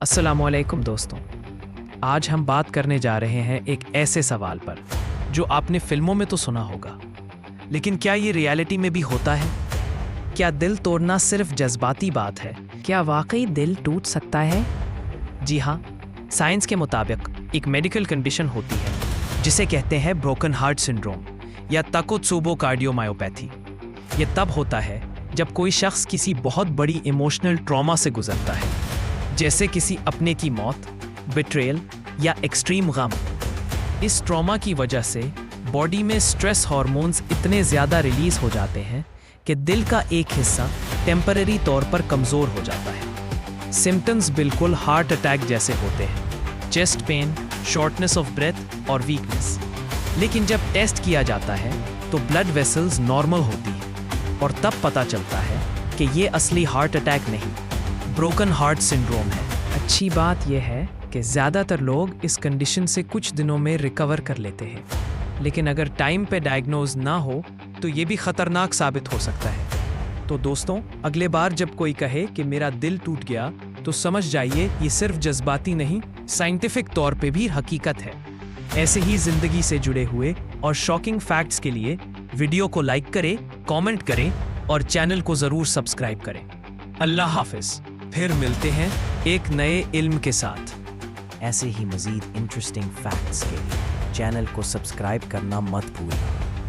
अस्सलामुअलैकुम दोस्तों, आज हम बात करने जा रहे हैं एक ऐसे सवाल पर जो आपने फिल्मों में तो सुना होगा, लेकिन क्या ये रियलिटी में भी होता है? क्या दिल तोड़ना सिर्फ जज्बाती बात है? क्या वाकई दिल टूट सकता है? जी हाँ, साइंस के मुताबिक एक मेडिकल कंडीशन होती है जिसे कहते हैं ब्रोकन हार्ट सिंड्रोम या ताकोत्सुबो कार्डियोमायोपैथी। ये तब होता है जब कोई शख्स किसी बहुत बड़ी इमोशनल ट्रॉमा से गुजरता है, जैसे किसी अपने की मौत, बिट्रेयल या एक्सट्रीम गम। इस ट्रॉमा की वजह से बॉडी में स्ट्रेस हार्मोन्स इतने ज़्यादा रिलीज हो जाते हैं कि दिल का एक हिस्सा टेम्पररी तौर पर कमज़ोर हो जाता है। सिम्टम्स बिल्कुल हार्ट अटैक जैसे होते हैं, chest pain, shortness of breath और वीकनेस। लेकिन जब टेस्ट किया जाता है तो ब्लड वेसल्स नॉर्मल होती हैं और तब पता चलता है कि ये असली हार्ट अटैक नहीं, ब्रोकन हार्ट सिंड्रोम है। अच्छी बात यह है कि ज़्यादातर लोग इस कंडीशन से कुछ दिनों में रिकवर कर लेते हैं, लेकिन अगर टाइम पे डायग्नोज ना हो तो ये भी खतरनाक साबित हो सकता है। तो दोस्तों, अगले बार जब कोई कहे कि मेरा दिल टूट गया तो समझ जाइए ये सिर्फ जज्बाती नहीं, साइंटिफिक तौर पे भी हकीकत है। ऐसे ही जिंदगी से जुड़े हुए और शॉकिंग फैक्ट्स के लिए वीडियो को लाइक करें, कमेंट करें और चैनल को ज़रूर सब्सक्राइब करें। अल्लाह हाफिज़। फिर मिलते हैं एक नए इल्म के साथ। ऐसे ही मज़ीद इंटरेस्टिंग फैक्ट्स के लिए चैनल को सब्सक्राइब करना मत भूलना।